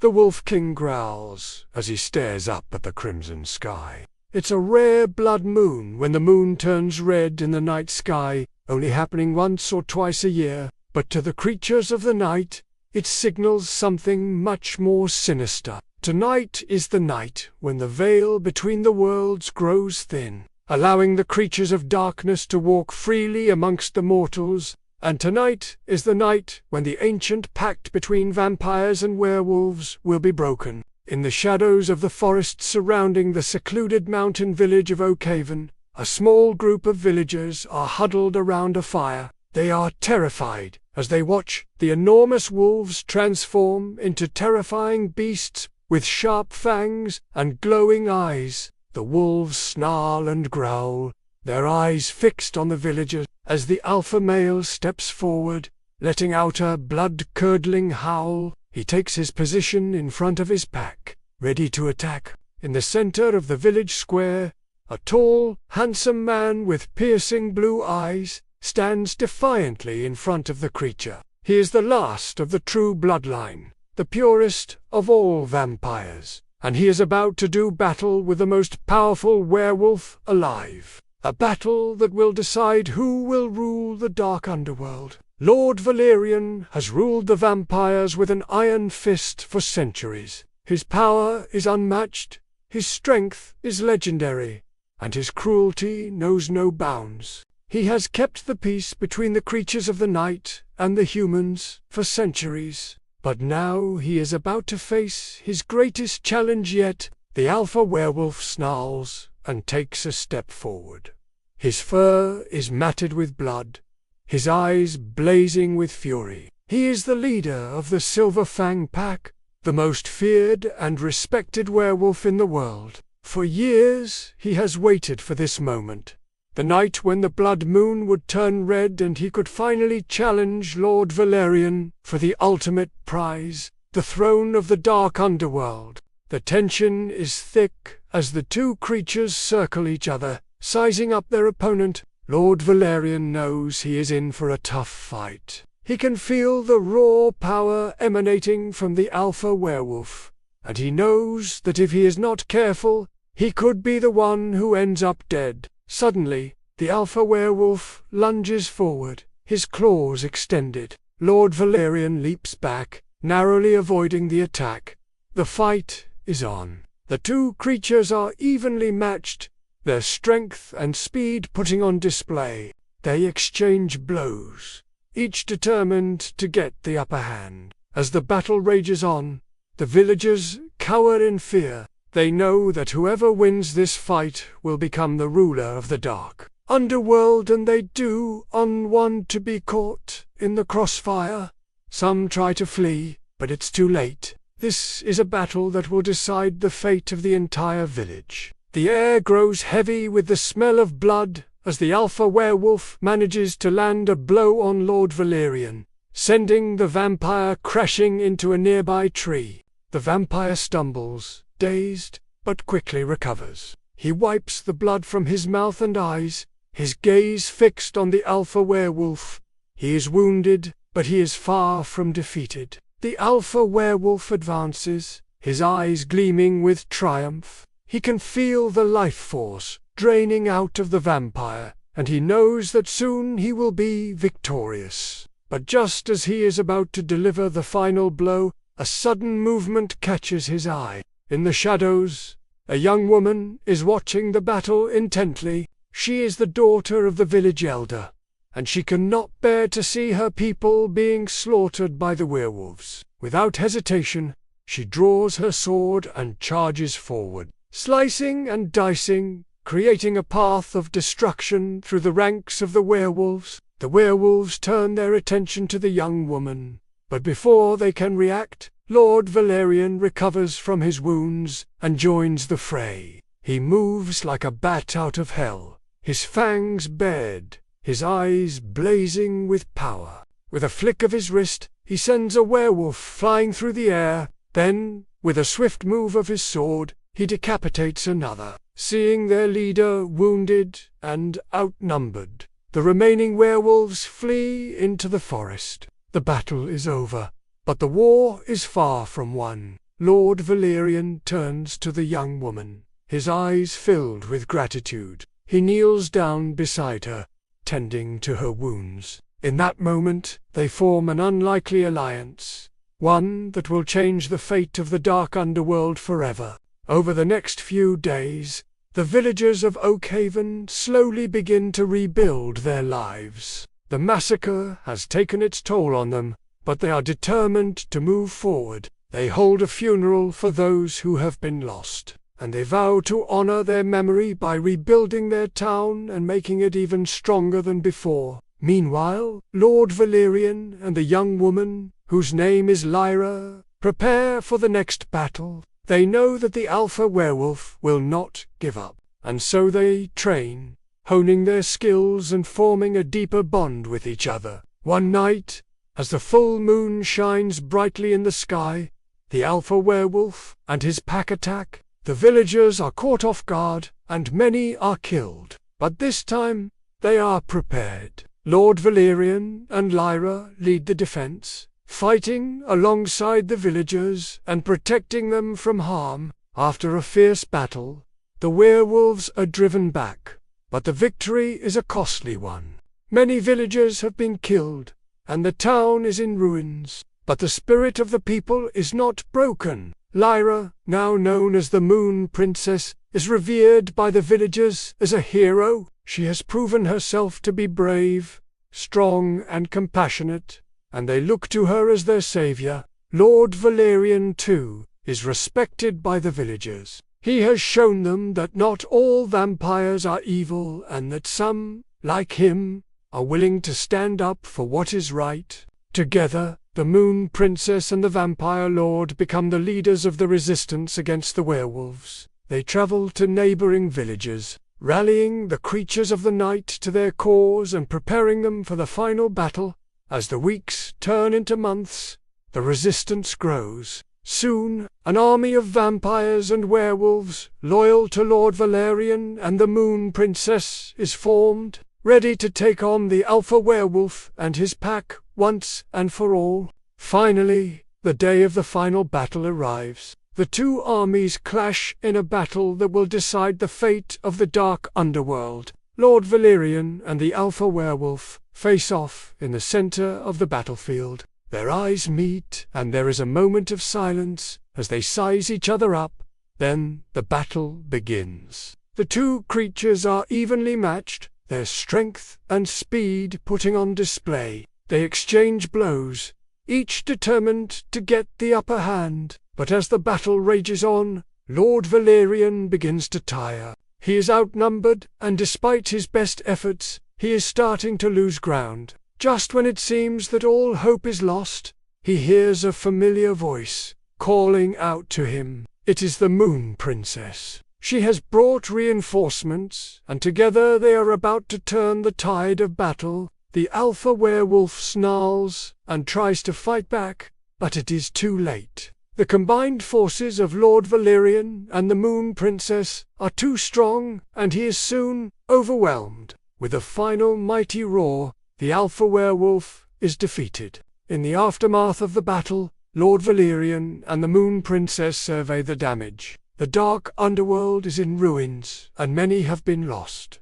The Wolf King growls as he stares up at the crimson sky. It's a rare blood moon when the moon turns red in the night sky, only happening once or twice a year, but to the creatures of the night, it signals something much more sinister. Tonight is the night when the veil between the worlds grows thin, allowing the creatures of darkness to walk freely amongst the mortals, and tonight is the night when the ancient pact between vampires and werewolves will be broken. In the shadows of the forest surrounding the secluded mountain village of Oakhaven, a small group of villagers are huddled around a fire. They are terrified as they watch the enormous wolves transform into terrifying beasts with sharp fangs and glowing eyes. The wolves snarl and growl, their eyes fixed on the villagers as the alpha male steps forward, letting out a blood-curdling howl. He takes his position in front of his pack, ready to attack. In the center of the village square, a tall, handsome man with piercing blue eyes stands defiantly in front of the creature. He is the last of the true bloodline, the purest of all vampires, and he is about to do battle with the most powerful werewolf alive. A battle that will decide who will rule the dark underworld. Lord Valerian has ruled the vampires with an iron fist for centuries. His power is unmatched, his strength is legendary, and his cruelty knows no bounds. He has kept the peace between the creatures of the night and the humans for centuries. But now he is about to face his greatest challenge yet. The Alpha Werewolf snarls and takes a step forward. His fur is matted with blood, his eyes blazing with fury. He is the leader of the Silver Fang Pack, the most feared and respected werewolf in the world. For years he has waited for this moment, the night when the blood moon would turn red and he could finally challenge Lord Valerian for the ultimate prize, the throne of the dark underworld. The tension is thick as the two creatures circle each other, sizing up their opponent. Lord Valerian knows he is in for a tough fight. He can feel the raw power emanating from the Alpha Werewolf, and he knows that if he is not careful, he could be the one who ends up dead. Suddenly, the Alpha Werewolf lunges forward, his claws extended. Lord Valerian leaps back, narrowly avoiding the attack. The fight is on. The two creatures are evenly matched, their strength and speed putting on display. They exchange blows, each determined to get the upper hand. As the battle rages on, the villagers cower in fear. They know that whoever wins this fight will become the ruler of the dark underworld, and they do not want to be caught in the crossfire. Some try to flee, but it's too late. This is a battle that will decide the fate of the entire village. The air grows heavy with the smell of blood as the Alpha Werewolf manages to land a blow on Lord Valerian, sending the vampire crashing into a nearby tree. The vampire stumbles, dazed, but quickly recovers. He wipes the blood from his mouth and eyes, his gaze fixed on the Alpha Werewolf. He is wounded, but he is far from defeated. The Alpha Werewolf advances, his eyes gleaming with triumph. He can feel the life force draining out of the vampire, and he knows that soon he will be victorious. But just as he is about to deliver the final blow, a sudden movement catches his eye. In the shadows, a young woman is watching the battle intently. She is the daughter of the village elder, and she cannot bear to see her people being slaughtered by the werewolves. Without hesitation, she draws her sword and charges forward, slicing and dicing, creating a path of destruction through the ranks of the werewolves. The werewolves turn their attention to the young woman, but before they can react, Lord Valerian recovers from his wounds and joins the fray. He moves like a bat out of hell, his fangs bared, his eyes blazing with power. With a flick of his wrist, he sends a werewolf flying through the air. Then, with a swift move of his sword, he decapitates another. Seeing their leader wounded and outnumbered, the remaining werewolves flee into the forest. The battle is over, but the war is far from won. Lord Valerian turns to the young woman, his eyes filled with gratitude. He kneels down beside her, tending to her wounds. In that moment, they form an unlikely alliance, one that will change the fate of the dark underworld forever. Over the next few days, the villagers of Oakhaven slowly begin to rebuild their lives. The massacre has taken its toll on them, but they are determined to move forward. They hold a funeral for those who have been lost, and they vow to honor their memory by rebuilding their town and making it even stronger than before. Meanwhile, Lord Valerian and the young woman, whose name is Lyra, prepare for the next battle. They know that the Alpha Werewolf will not give up, and so they train, honing their skills and forming a deeper bond with each other. One night, as the full moon shines brightly in the sky, the Alpha Werewolf and his pack attack. The villagers are caught off guard, and many are killed. But this time, they are prepared. Lord Valerian and Lyra lead the defense, fighting alongside the villagers and protecting them from harm. After a fierce battle, the werewolves are driven back, but the victory is a costly one. Many villagers have been killed, and the town is in ruins. But the spirit of the people is not broken. Lyra, now known as the Moon Princess, is revered by the villagers as a hero. She has proven herself to be brave, strong, and compassionate, and they look to her as their savior. Lord Valerian, too, is respected by the villagers. He has shown them that not all vampires are evil, and that some, like him, are willing to stand up for what is right. Together, the Moon Princess and the Vampire Lord become the leaders of the resistance against the werewolves. They travel to neighboring villages, rallying the creatures of the night to their cause and preparing them for the final battle. As the weeks turn into months, the resistance grows. Soon, an army of vampires and werewolves, loyal to Lord Valerian and the Moon Princess, is formed, ready to take on the Alpha Werewolf and his pack once and for all. Finally, the day of the final battle arrives. The two armies clash in a battle that will decide the fate of the dark underworld. Lord Valerian and the Alpha Werewolf face off in the center of the battlefield. Their eyes meet, and there is a moment of silence as they size each other up. Then the battle begins. The two creatures are evenly matched, their strength and speed putting on display. They exchange blows, each determined to get the upper hand. But as the battle rages on, Lord Valerian begins to tire. He is outnumbered, and despite his best efforts, he is starting to lose ground. Just when it seems that all hope is lost, he hears a familiar voice calling out to him. It is the Moon Princess. She has brought reinforcements, and together they are about to turn the tide of battle. The Alpha Werewolf snarls and tries to fight back, but it is too late. The combined forces of Lord Valerian and the Moon Princess are too strong, and he is soon overwhelmed. With a final mighty roar, the Alpha Werewolf is defeated. In the aftermath of the battle, Lord Valerian and the Moon Princess survey the damage. The dark underworld is in ruins, and many have been lost.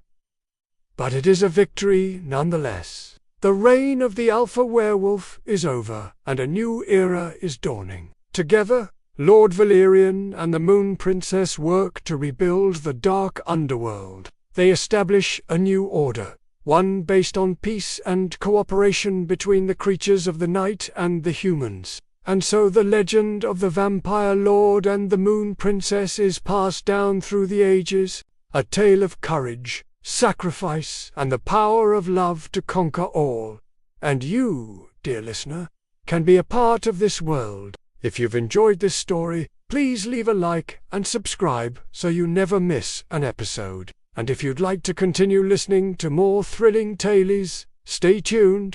But it is a victory nonetheless. The reign of the Alpha Werewolf is over, and a new era is dawning. Together, Lord Valerian and the Moon Princess work to rebuild the dark underworld. They establish a new order, one based on peace and cooperation between the creatures of the night and the humans. And so the legend of the Vampire Lord and the Moon Princess is passed down through the ages, a tale of courage, sacrifice, and the power of love to conquer all. And you, dear listener, can be a part of this world. If you've enjoyed this story, please leave a like and subscribe so you never miss an episode. And if you'd like to continue listening to more thrilling tales, stay tuned.